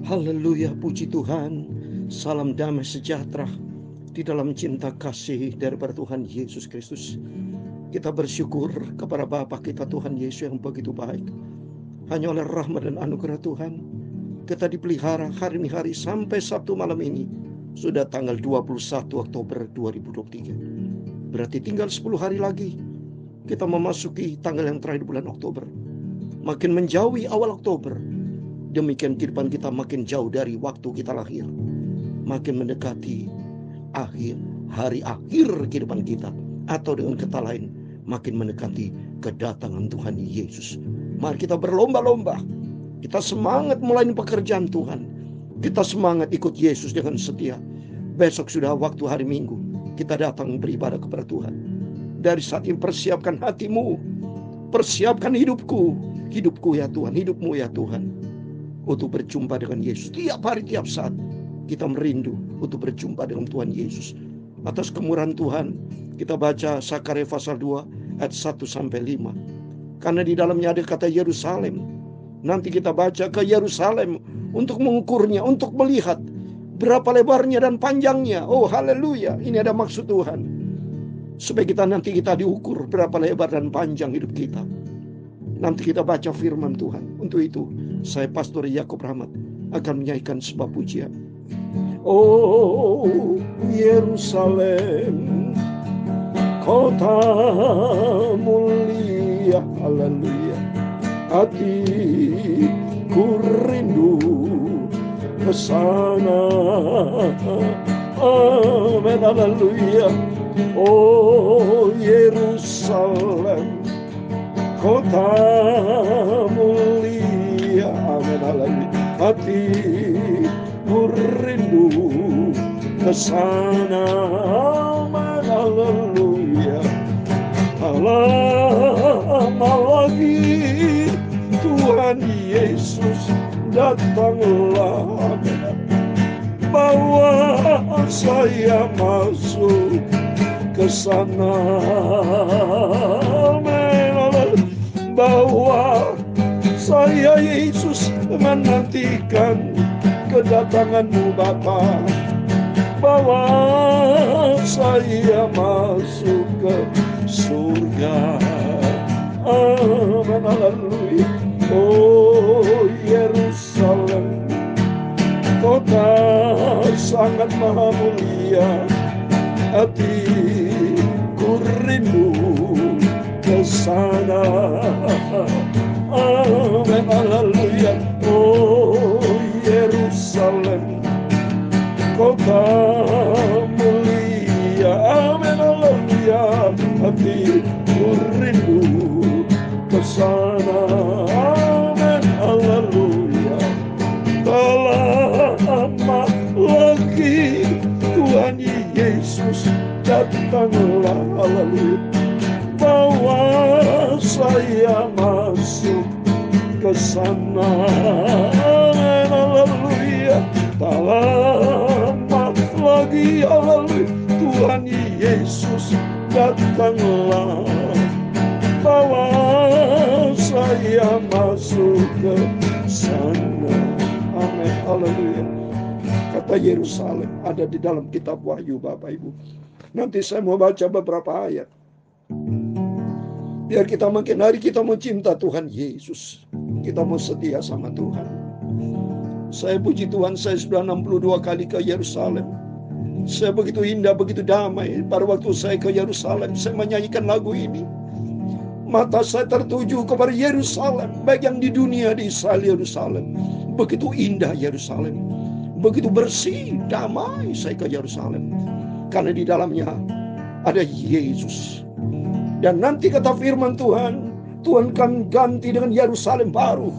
Haleluya, puji Tuhan. Salam damai sejahtera di dalam cinta kasih daripada Tuhan Yesus Kristus. Kita bersyukur kepada Bapa kita Tuhan Yesus yang begitu baik. Hanya oleh rahmat dan anugerah Tuhan kita dipelihara hari ini hari sampai Sabtu malam ini. Sudah tanggal 21 Oktober 2023. Berarti tinggal 10 hari lagi kita memasuki tanggal yang terakhir bulan Oktober. Makin menjauhi awal Oktober, demikian kehidupan kita makin jauh dari waktu kita lahir. Makin mendekati hari akhir kehidupan kita. Atau dengan kata lain, makin mendekati kedatangan Tuhan Yesus. Mari kita berlomba-lomba. Kita semangat mulai pekerjaan Tuhan. Kita semangat ikut Yesus dengan setia. Besok sudah waktu hari Minggu. Kita datang beribadah kepada Tuhan. Dari saat ini persiapkan hatimu. Persiapkan hidupku. Hidupku ya Tuhan, hidupmu ya Tuhan. Untuk berjumpa dengan Yesus. Tiap hari, tiap saat kita merindu untuk berjumpa dengan Tuhan Yesus. Atas kemurahan Tuhan, kita baca Sakaria pasal 2 ayat 1-5. Karena di dalamnya ada kata Yerusalem. Nanti kita baca ke Yerusalem untuk mengukurnya, untuk melihat berapa lebarnya dan panjangnya. Oh haleluya, ini ada maksud Tuhan. Supaya nanti kita diukur berapa lebar dan panjang hidup kita. Nanti kita baca firman Tuhan. Untuk itu saya Pastor Yakub Rahmat akan menyanyikan sebuah pujian. Oh Yerusalem, kota mulia, haleluya. Hatiku rindu ke sana. Amin, haleluya. Oh Yerusalem, kota mulia, amin, haleluya. Hatiku rindu ke sana, amin, haleluya. Lama lagi Tuhan Yesus datanglah, bawa saya masuk ke sana, bawa saya Yesus menantikan kedatanganmu Bapa. Bawa saya masuk ke surga. Amin, haleluya. Oh Yerusalem, kota sangat maha mulia. Hatiku rindu ke sana. Amin, haleluya. Oh Yerusalem, kota mulia, amin, haleluya. Hatiku rindu ke sana, amin, haleluya. Tak lama lagi Tuhan Yesus datanglah, haleluya. Bawa saya masuk ke sana, amin, haleluya. Tak lama lagi, haleluya, Tuhan Yesus datanglah. Bawa saya masuk ke sana, amin, haleluya. Kata Yerusalem ada di dalam kitab Wahyu Bapak Ibu. Nanti saya mau baca beberapa ayat. Biar kita makin hari kita mau cinta Tuhan Yesus. Kita mau setia sama Tuhan. Saya puji Tuhan, saya sudah 62 kali ke Yerusalem. Saya begitu indah, begitu damai. Pada waktu saya ke Yerusalem, saya menyanyikan lagu ini. Mata saya tertuju kepada Yerusalem, baik yang di dunia, di Israel, Yerusalem. Begitu indah Yerusalem, begitu bersih, damai saya ke Yerusalem. Karena di dalamnya ada Yesus. Dan nanti kata firman Tuhan, Tuhan akan ganti dengan Yerusalem baru.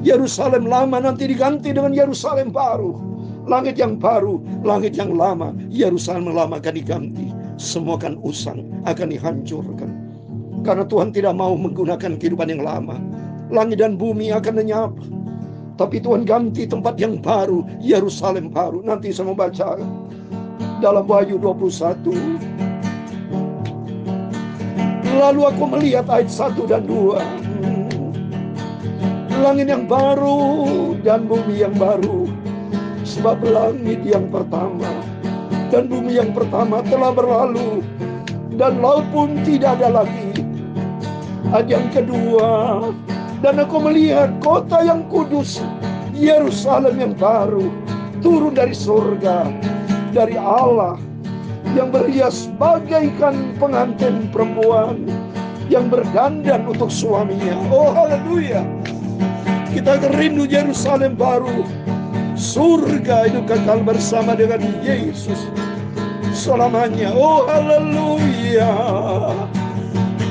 Yerusalem lama nanti diganti dengan Yerusalem baru. Langit yang baru, langit yang lama, Yerusalem lama akan diganti. Semua akan usang, akan dihancurkan. Karena Tuhan tidak mau menggunakan kehidupan yang lama. Langit dan bumi akan lenyap. Tapi Tuhan ganti tempat yang baru, Yerusalem baru. Nanti saya mau baca dalam Wahyu 21. Lalu aku melihat ayat 1 dan 2. langit yang baru dan bumi yang baru. Sebab langit yang pertama dan bumi yang pertama telah berlalu, dan laut pun tidak ada lagi. Ayat yang kedua, dan aku melihat kota yang kudus, Yerusalem yang baru, turun dari surga, dari Allah, yang berhias bagaikan pengantin perempuan yang berdandan untuk suaminya. Oh haleluya. Kita rindu Yerusalem baru, surga itu kekal bersama dengan Yesus selamanya. Oh haleluya.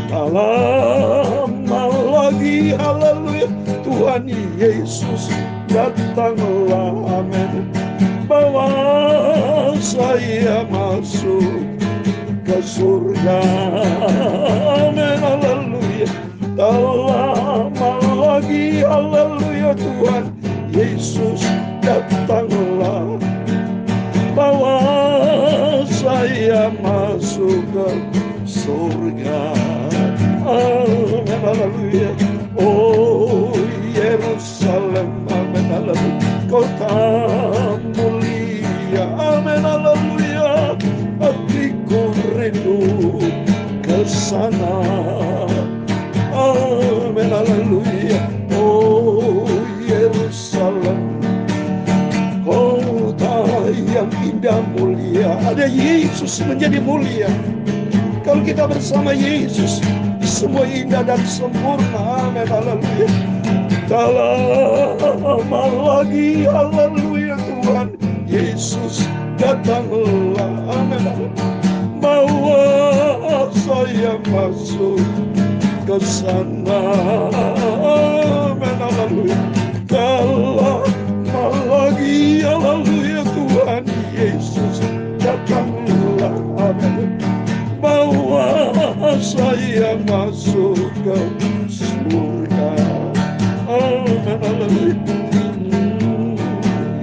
Lama lagi, haleluya, Tuhan Yesus datanglah, amin. Bawa saya masuk ke surga, amin, haleluya. Tak lama lagi, haleluya, Tuhan Yesus datanglah, bawa saya masuk ke surga, amin, haleluya. Oh Yerusalem, amin, haleluya, kota mulia, amin, haleluya. Hatiku rindu ke sana, amin, haleluya. Oh Yerusalem, kota yang indah mulia. Ada Yesus menjadi mulia. Kalau kita bersama Yesus, semua indah dan sempurna, amin, haleluya. Tak lama lagi, haleluya, Tuhan Yesus datanglah, amin, bawa saya masuk ke sana, amin, haleluya. Tak lama lagi, haleluya, Tuhan Yesus datanglah, amin, bawa saya masuk ke surga, amin, haleluya.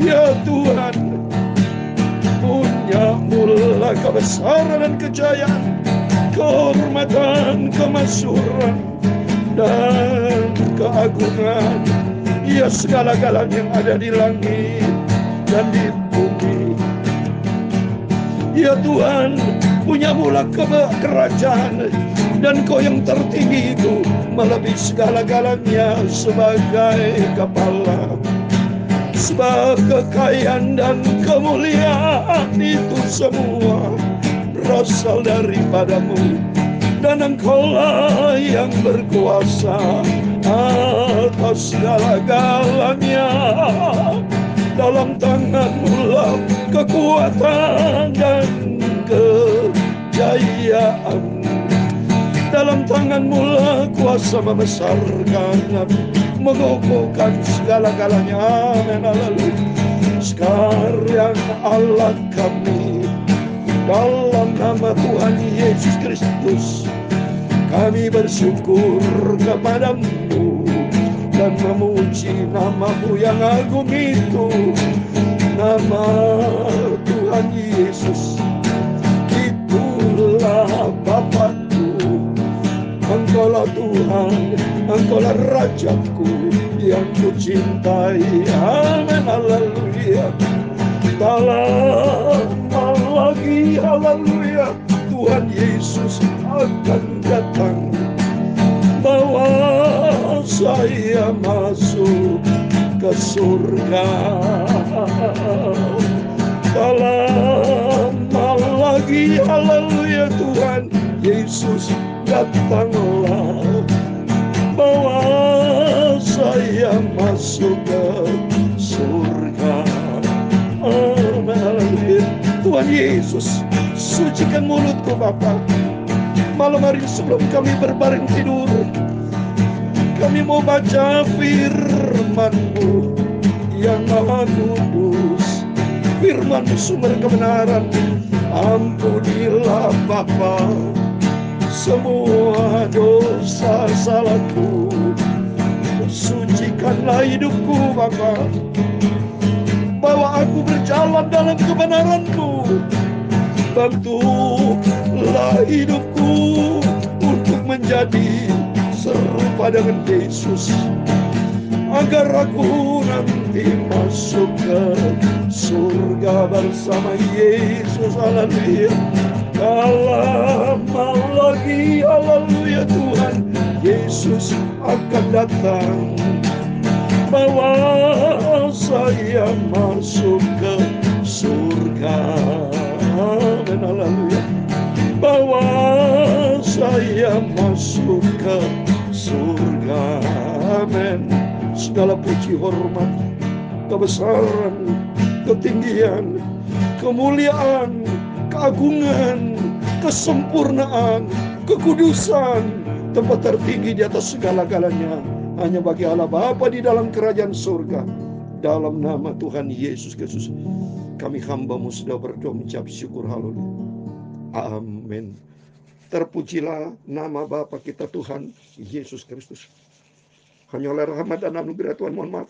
Ya Tuhan, punya mula kebesaran dan kejayaan, kehormatan, kemasyhuran, dan keagungan. Ya segala-galanya yang ada di langit dan di bumi. Ya Tuhan, punya mula kerajaan, dan Kau yang tertinggi itu melebihi segala-galanya sebagai kepala. Sebab kekayaan dan kemuliaan itu semua berasal daripada-Mu, dan Engkau-lah yang berkuasa atas segala-galanya. Dalam tangan-Mu lah kekuatan dan kejayaan. Dalam tangan-Mu lah kuasa membesarkan, mengukuhkan segala-galanya, amin, haleluya. Sekarang Allah kami, dalam nama Tuhan Yesus Kristus, kami bersyukur kepada-Mu dan memuji nama-Mu yang agung itu, nama Tuhan Yesus. Itulah Bapa-Ku, Engkau-lah Tuhan, Engkau-lah Raja-Ku yang Ku-cintai, amin, haleluya. Tak lama lagi, haleluya, Tuhan Yesus akan datang, bawa saya masuk ke surga. Tak lama lagi, haleluya, Tuhan Yesus datanglah, bawa saya masuk ke surga, amin, haleluya. Tuhan Yesus, sucikan mulutku Bapa. Malam hari sebelum kami berbaring tidur, kami mau baca firman-Mu yang maha kudus, firman-Mu sumber kebenaran. Ampunilah Bapa semua dosa salahku, sucikanlah hidupku Bapa, bawa aku berjalan dalam kebenaran-Mu. Bantulah hidupku untuk menjadi serupa dengan Yesus. agar aku nanti masuk ke surga bersama Yesus. Haleluya. Lama lagi, haleluya, Tuhan Yesus akan datang, bawa saya masuk ke surga. Amin, haleluya. Bawa saya masuk ke surga. Amin. Segala puji, hormat, kebesaran, ketinggian, kemuliaan, keagungan, kesempurnaan, kekudusan, tempat tertinggi di atas segala-galanya hanya bagi Allah Bapa di dalam kerajaan surga. Dalam nama Tuhan Yesus Kristus, kami hamba-Mu sudah berdoa mengucap syukur. Haleluya. Amin. Terpujilah nama Bapa kita Tuhan Yesus Kristus. Hanya oleh rahmat dan anugerah Tuhan, mohon maaf,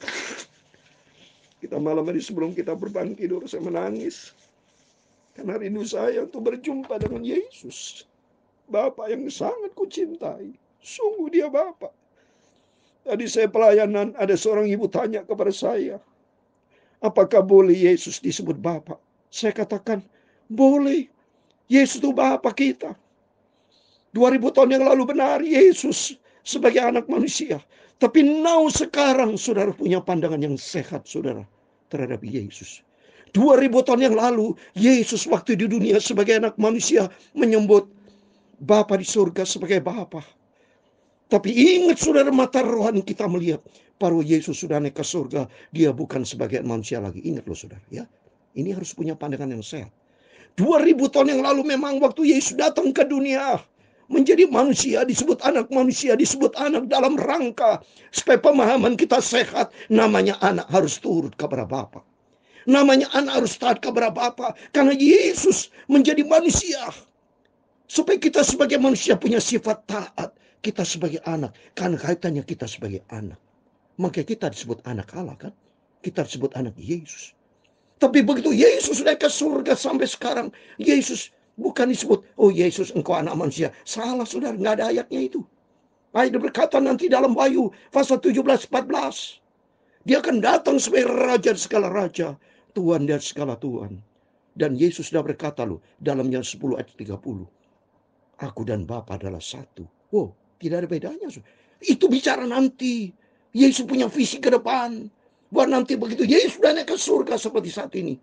kita malam ini sebelum kita berbangun tidur, saya menangis karena rindu saya untuk berjumpa dengan Yesus, Bapa yang sangat kucintai. Sungguh Dia Bapa. Tadi saya pelayanan, ada seorang ibu tanya kepada saya, apakah boleh Yesus disebut Bapa? Saya katakan, boleh. Yesus itu Bapa kita. 2000 tahun yang lalu benar Yesus sebagai anak manusia. Tapi now sekarang saudara punya pandangan yang sehat, saudara, terhadap Yesus. 2000 tahun yang lalu Yesus waktu di dunia sebagai anak manusia menyebut Bapa di surga sebagai Bapa. Tapi ingat saudara, mata rohani kita melihat bahwa Yesus sudah naik ke surga. Dia bukan sebagai manusia lagi. Ingat loh saudara ya. Ini harus punya pandangan yang sehat. 2000 tahun yang lalu memang waktu Yesus datang ke dunia menjadi manusia, disebut anak manusia, disebut anak dalam rangka supaya pemahaman kita sehat. Namanya anak harus turut kepada Bapa. Namanya anak harus taat kepada Bapa. Karena Yesus menjadi manusia, supaya kita sebagai manusia punya sifat taat. Kita sebagai anak, karena kaitannya kita sebagai anak, maka kita disebut anak Allah kan. Kita disebut anak Yesus. Tapi begitu Yesus naik ke surga sampai sekarang, Yesus bukan disebut, oh Yesus engkau anak manusia. Salah saudara, nggak ada ayatnya itu. Ayat berkata nanti dalam Wahyu pasal 17-14, Dia akan datang sebagai raja di segala raja, Tuhan dan segala Tuhan. Dan Yesus sudah berkata loh dalam Yohanes 10 ayat 30, aku dan Bapa adalah satu. Wow, tidak ada bedanya. Itu bicara nanti. Yesus punya visi ke depan. Bahwa nanti begitu Yesus sudah naik ke surga seperti saat ini,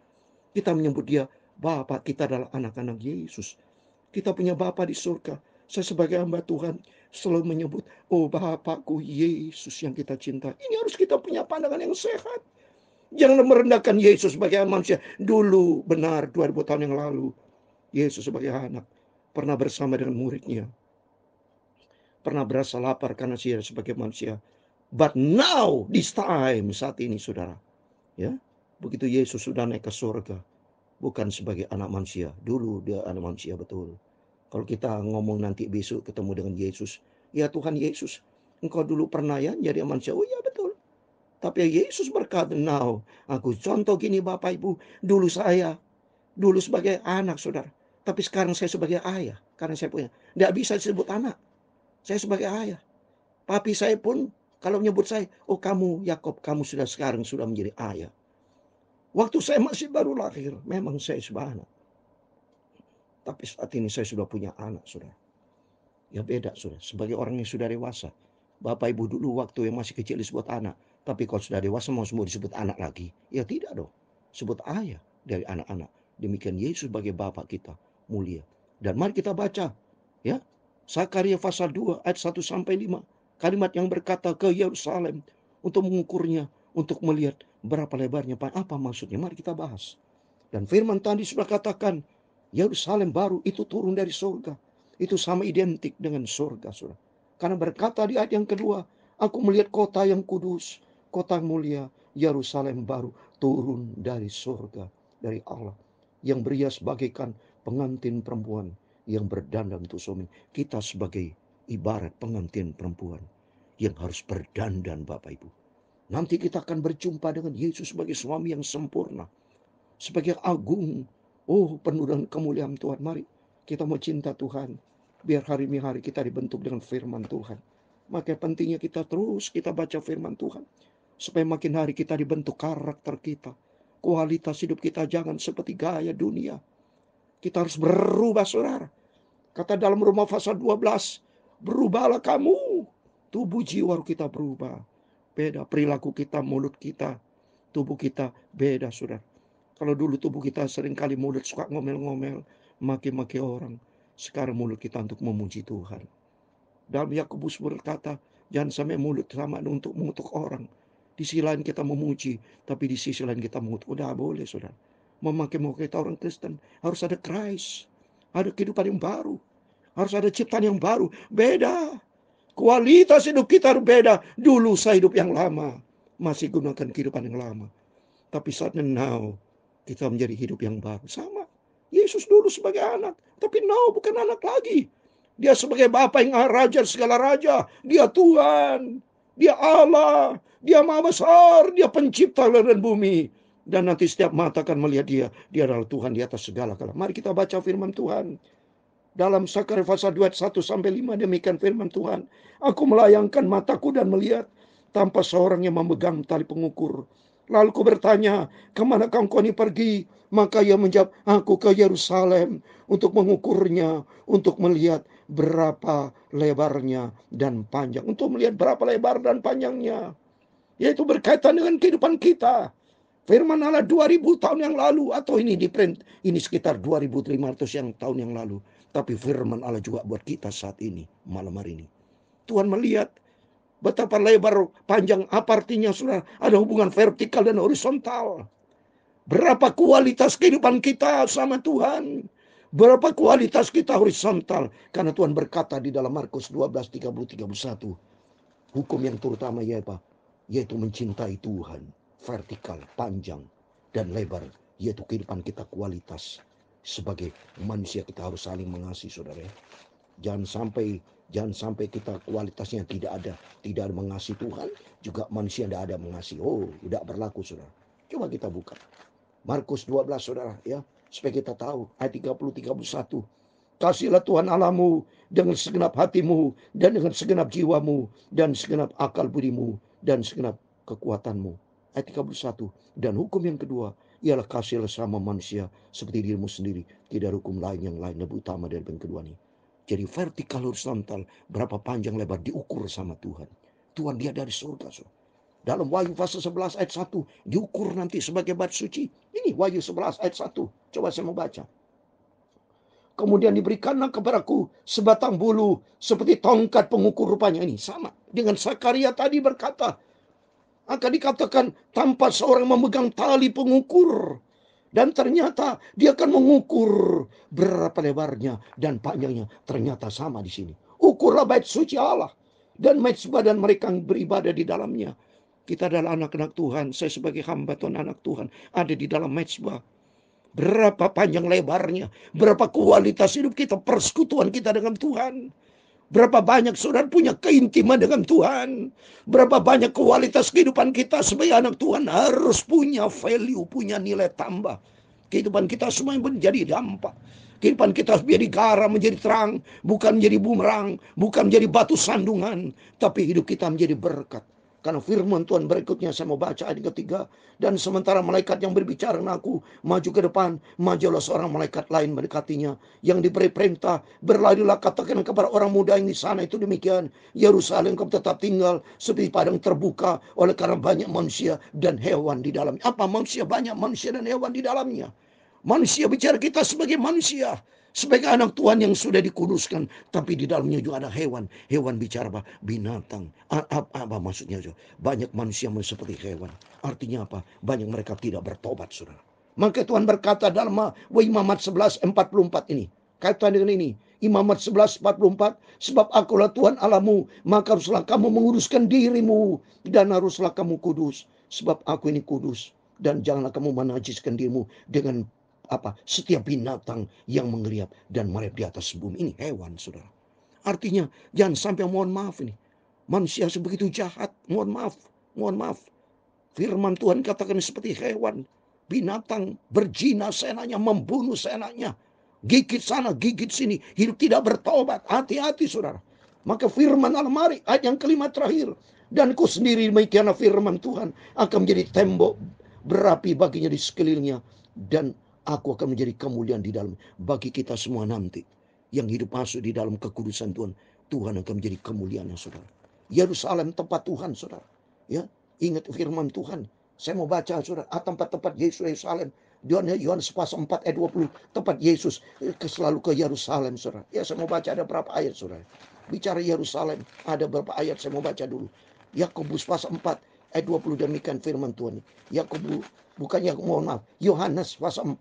kita menyebut Dia Bapa. Kita adalah anak-anak Yesus. Kita punya Bapa di surga. Saya sebagai hamba Tuhan selalu menyebut, oh Bapakku Yesus yang kita cinta. Ini harus kita punya pandangan yang sehat. Jangan merendahkan Yesus sebagai manusia. Dulu benar 2000 tahun yang lalu Yesus sebagai anak pernah bersama dengan muridnya. Pernah berasa lapar karena dia sebagai manusia. But now, this time, saat ini saudara, ya, begitu Yesus sudah naik ke surga, bukan sebagai anak manusia. Dulu Dia anak manusia betul. Kalau kita ngomong nanti besok ketemu dengan Yesus, ya Tuhan Yesus, engkau dulu pernah ya jadi manusia. Oh ya betul. Tapi Yesus berkata, now, aku contoh gini Bapak Ibu, dulu sebagai anak saudara. Tapi sekarang saya sebagai ayah, karena saya punya. Tidak bisa disebut anak. Saya sebagai ayah. Papi saya pun kalau menyebut saya, oh kamu Yakob, kamu sekarang sudah menjadi ayah. Waktu saya masih baru lahir, memang saya sebagai anak. Tapi saat ini saya sudah punya anak, saudara. Ya beda, saudara. Sebagai orang yang sudah dewasa. Bapak Ibu dulu waktu yang masih kecil disebut anak. Tapi kalau sudah dewasa mau semua disebut anak lagi. Ya tidak dong. Sebut ayah dari anak-anak. Demikian Yesus sebagai Bapa kita mulia. Dan mari kita baca. Ya, Zakaria pasal 2 ayat 1-5. Kalimat yang berkata ke Yerusalem untuk mengukurnya, untuk melihat berapa lebarnya, apa maksudnya. Mari kita bahas. Dan firman tadi sudah katakan, Yerusalem baru itu turun dari surga. Itu sama identik dengan surga, saudara. Karena berkata di ayat yang kedua, aku melihat kota yang kudus, kota yang mulia, Yerusalem baru turun dari surga, dari Allah, yang berias bagaikan pengantin perempuan yang berdandan untuk suami. Kita sebagai ibarat pengantin perempuan yang harus berdandan, Bapak Ibu. Nanti kita akan berjumpa dengan Yesus sebagai suami yang sempurna, sebagai agung. Oh, penuh dengan kemuliaan Tuhan. Mari kita mau cinta Tuhan. Biar hari demi hari kita dibentuk dengan firman Tuhan. Maka pentingnya kita terus kita baca firman Tuhan. Supaya makin hari kita dibentuk karakter kita. Kualitas hidup kita jangan seperti gaya dunia. Kita harus berubah, saudara. Kata dalam Roma pasal 12, berubahlah kamu. Tubuh jiwa kita berubah. Beda perilaku kita, mulut kita, tubuh kita beda, saudara. Kalau dulu tubuh kita seringkali mulut suka ngomel-ngomel, maki-maki orang. Sekarang mulut kita untuk memuji Tuhan. Dalam Yakobus berkata, jangan sampai mulut sama untuk mengutuk orang. Di sisi lain kita memuji, tapi di sisi lain kita mengutuk. Udah boleh, saudara. Memaki-maki kita orang Kristen, harus ada Christ. Ada kehidupan yang baru. Harus ada ciptaan yang baru. Beda. Kualitas hidup kita harus beda. Dulu saya hidup yang lama, masih gunakan kehidupan yang lama. Tapi saatnya now, kita menjadi hidup yang baru. Sama. Yesus dulu sebagai anak, tapi now bukan anak lagi. Dia sebagai Bapa yang raja segala raja. Dia Tuhan. Dia Allah. Dia Maha Besar. Dia pencipta langit dan bumi. Dan nanti setiap mata akan melihat dia. Dia adalah Tuhan di atas segala kala. Mari kita baca firman Tuhan. Dalam Sakaria pasal 2 ayat 1-5 demikian firman Tuhan. Aku melayangkan mataku dan melihat tanpa seorang yang memegang tali pengukur. Lalu ku bertanya, kemana kau ini pergi? Maka ia menjawab, aku ke Yerusalem untuk mengukurnya, untuk melihat berapa lebarnya dan panjang. Untuk melihat berapa lebar dan panjangnya. Yaitu berkaitan dengan kehidupan kita. Firman Allah 2000 tahun yang lalu. Atau ini di print, ini sekitar 2500 tahun yang lalu. Tapi firman Allah juga buat kita saat ini, malam hari ini. Tuhan melihat betapa lebar, panjang, apa artinya, saudara? Ada hubungan vertikal dan horizontal. Berapa kualitas kehidupan kita sama Tuhan. Berapa kualitas kita horizontal. Karena Tuhan berkata di dalam Markus 12:30-31. Hukum yang terutama yaitu mencintai Tuhan. Vertikal, panjang, dan lebar. Yaitu kehidupan kita kualitas. Sebagai manusia kita harus saling mengasihi, saudara. Jangan sampai kita kualitasnya tidak ada mengasihi Tuhan, juga manusia tidak ada mengasihi. Oh, tidak berlaku, saudara. Coba kita buka Markus 12, saudara, ya, supaya kita tahu ayat 30-31. Kasihilah Tuhan Allahmu dengan segenap hatimu dan dengan segenap jiwamu dan segenap akal budimu dan segenap kekuatanmu. Ayat 31. Dan hukum yang kedua ialah kasihilah sama manusia seperti dirimu sendiri. Tidak ada hukum lain yang lebih utama dari yang kedua ini. Jadi vertikal horizontal, berapa panjang lebar diukur sama Tuhan. Tuhan dia dari surga, saudara. Dalam Wahyu pasal 11 ayat 1 diukur nanti sebagai bait suci. Ini Wahyu 11 ayat 1. Coba saya mau baca. Kemudian diberikanlah kepadaku sebatang bulu seperti tongkat pengukur, rupanya ini sama dengan Sakaria tadi berkata. Akan dikatakan tanpa seorang memegang tali pengukur. Dan ternyata dia akan mengukur berapa lebarnya dan panjangnya. Ternyata sama di sini. Ukurlah bait suci Allah dan mezbah dan mereka yang beribadah di dalamnya. Kita adalah anak-anak Tuhan. Saya sebagai hamba Tuhan, anak Tuhan, ada di dalam mezbah. Berapa panjang lebarnya, berapa kualitas hidup kita, persekutuan kita dengan Tuhan. Berapa banyak saudara punya keintiman dengan Tuhan. Berapa banyak kualitas kehidupan kita sebagai anak Tuhan harus punya value, punya nilai tambah. Kehidupan kita semua menjadi dampak. Kehidupan kita menjadi garam, menjadi terang. Bukan menjadi bumerang, bukan menjadi batu sandungan. Tapi hidup kita menjadi berkat. Karena firman Tuhan berikutnya saya mau baca ayat ketiga. Dan sementara malaikat yang berbicara dengan aku maju ke depan, majulah seorang malaikat lain mendekatinya. Yang diberi perintah, berlarilah katakan kepada orang muda yang di sana itu demikian. Yerusalem kau tetap tinggal seperti padang terbuka oleh karena banyak manusia dan hewan di dalamnya. Apa manusia? Banyak manusia dan hewan di dalamnya. Manusia bicara kita sebagai manusia. Sebagai anak Tuhan yang sudah dikuduskan. Tapi di dalamnya juga ada hewan. Hewan bicara apa? Binatang. Apa maksudnya? Banyak manusia seperti hewan. Artinya apa? Banyak mereka tidak bertobat, saudara. Maka Tuhan berkata dalam Imamat 11:44 ini. Kaitan dengan ini. Imamat 11:44. Sebab akulah Tuhan Allahmu. Maka haruslah kamu menguruskan dirimu. Dan haruslah kamu kudus. Sebab aku ini kudus. Dan janganlah kamu menajiskan dirimu dengan setiap binatang yang mengeriap dan merayap di atas bumi. Ini hewan, saudara. Artinya jangan sampai, mohon maaf ini, manusia sebegitu jahat. Mohon maaf. Firman Tuhan katakan seperti hewan, binatang, berzina seenaknya, membunuh seenaknya, gigit sana, gigit sini, hidup tidak bertobat. Hati-hati, saudara. Maka firman Allah, mari ayat yang kelima terakhir, Dan Kau sendiri demikianlah firman Tuhan akan menjadi tembok berapi baginya di sekelilingnya. Dan aku akan menjadi kemuliaan di dalam bagi kita semua nanti yang hidup masuk di dalam kekudusan Tuhan. Tuhan akan menjadi kemuliaan, saudara. Yerusalem tempat Tuhan, saudara. Ya, ingat firman Tuhan. Saya mau baca, saudara, tempat-tempat Yerusalem. Yohanes pasal 4 ayat 20, tempat Yesus selalu ke Yerusalem, saudara. Ya, saya mau baca ada berapa ayat, saudara. Bicara Yerusalem, ada berapa ayat saya mau baca dulu. Yakobus pasal 4 ayat 20, demikian firman Tuhan. Yakobus, bukannya mohon maaf, Yohanes pasal 4.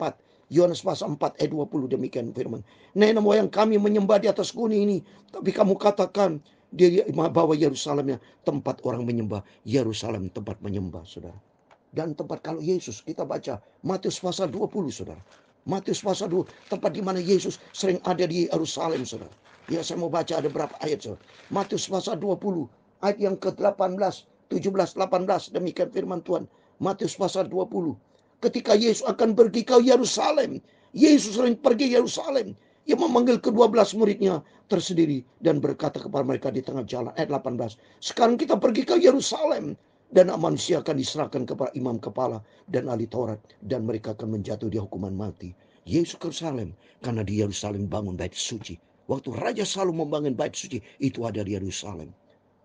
Yohanes pasal 4 ayat 20, demikian firman. Nenek moyang kami menyembah di atas gunung ini, tapi kamu katakan dia bahwa Yerusalemnya tempat orang menyembah. Yerusalem tempat menyembah, saudara. Dan tempat kalau Yesus, kita baca Matius pasal 20, saudara. Matius pasal 2, tempat di mana Yesus sering ada di Yerusalem, saudara. Ya, saya mau baca ada berapa ayat, saudara. Matius pasal 20, ayat yang ke-18, 17, 18, demikian firman Tuhan. Matius pasal 20. Ketika Yesus akan pergi ke Yerusalem, Yesus sering pergi Yerusalem. Ia memanggil ke-12 muridnya tersendiri dan berkata kepada mereka di tengah jalan, ayat 18. Sekarang kita pergi ke Yerusalem, dan manusia akan diserahkan kepada imam kepala dan ahli Taurat, dan mereka akan menjatuh di hukuman mati. Yesus ke Yerusalem karena di Yerusalem bangun bait suci. Waktu Raja Salomo membangun bait suci, itu ada di Yerusalem.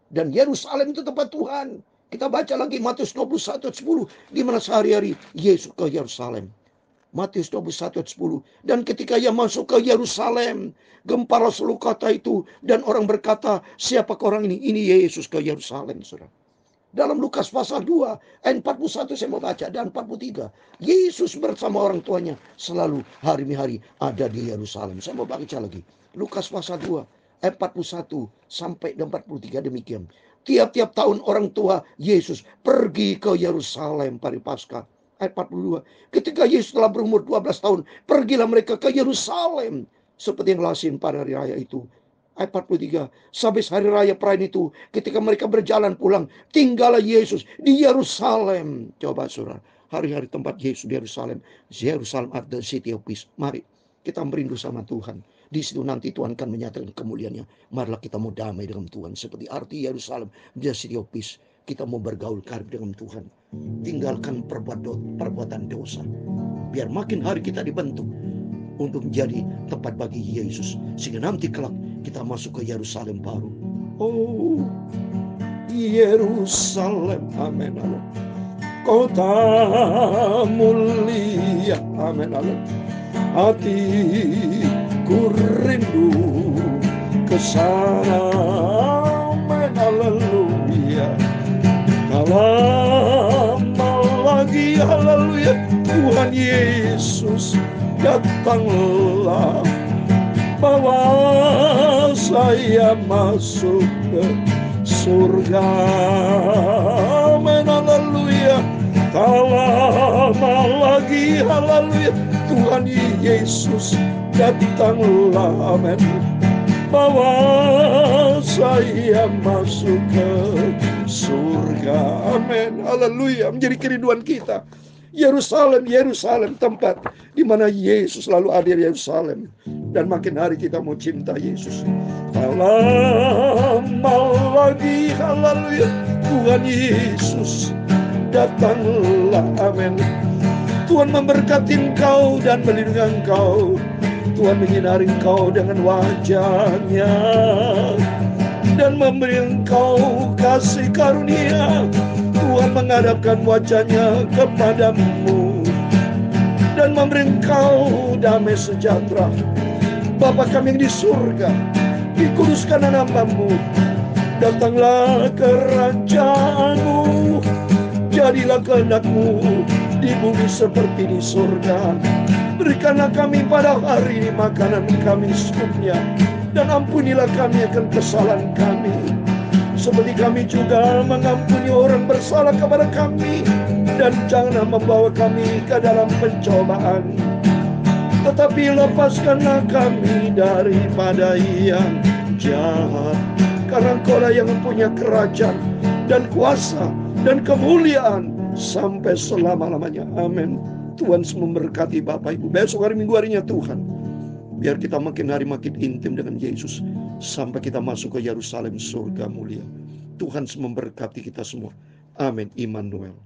Dan Yerusalem itu tempat Tuhan. Kita baca lagi Matius 21 ayat 10, di mana sehari-hari Yesus ke Yerusalem. Matius 21 ayat 10. Dan ketika ia masuk ke Yerusalem, gempalah seluruh kota itu, dan orang berkata, siapakah orang ini? Ini Yesus ke Yerusalem, saudara. Dalam Lukas pasal 2 ayat 41 saya mau baca, dan 43. Yesus bersama orang tuanya selalu hari-hari ada di Yerusalem. Saya mau baca lagi. Lukas pasal 2 ayat 41 sampai 43, demikian. Tiap-tiap tahun orang tua Yesus pergi ke Yerusalem pada Paskah. Ayat 42. Ketika Yesus telah berumur 12 tahun, pergilah mereka ke Yerusalem seperti yang lazim pada hari raya itu. Ayat 43. Sampai hari raya perayaan itu, ketika mereka berjalan pulang, tinggallah Yesus di Yerusalem. Coba saudara, hari-hari tempat Yesus di Yerusalem. Yerusalem at the city of peace. Mari kita merindu sama Tuhan. Di situ nanti Tuhan akan menyatakan kemuliaannya. Marilah kita mau damai dengan Tuhan. Seperti arti Yerusalem, the city of peace. Kita mau bergaul karib dengan Tuhan. Tinggalkan perbuatan dosa. Biar makin hari kita dibentuk untuk menjadi tempat bagi Yesus. Sehingga nanti kelak kita masuk ke Yerusalem baru. Oh, Yerusalem, amin, amin. Kota mulia, amin, amin. Hatiku rindu ke sana, amin, haleluya. Lama lagi, haleluya, Tuhan Yesus datanglah, bawa saya masuk ke surga, amin, haleluya. Tak lama lagi, haleluya, Tuhan Yesus datanglah, amin, bawa saya masuk ke surga, amin, haleluya. Menjadi kerinduan kita Yerusalem, Yerusalem, tempat di mana Yesus selalu ada di Yerusalem. Dan makin hari kita mau cinta Yesus. Tak lama lagi, haleluya, Tuhan Yesus datanglah, amin. Tuhan memberkati engkau dan melindungi engkau. Tuhan menyinari engkau dengan wajah-Nya dan memberi engkau kasih karunia. Tuhan menghadapkan wajah-Nya kepadamu dan memberi engkau damai sejahtera. Bapa kami yang di surga, dikuduskan namamu. Datanglah kerajaan-Mu, jadilah kehendak-Mu di bumi seperti di surga. Berikanlah kami pada hari ini makanan kami secukupnya, dan ampunilah kami akan kesalahan kami, seperti kami juga mengampuni orang bersalah kepada kami. Dan janganlah membawa kami ke dalam pencobaan, tetapi lepaskanlah kami daripada yang jahat. Karena Engkau-lah yang mempunyai kerajaan dan kuasa dan kemuliaan sampai selama-lamanya, amin. Tuhan memberkati Bapak Ibu. Besok hari Minggu harinya Tuhan, biar kita makin hari makin intim dengan Yesus, sampai kita masuk ke Yerusalem surga mulia. Tuhan memberkati kita semua. Amin. Immanuel.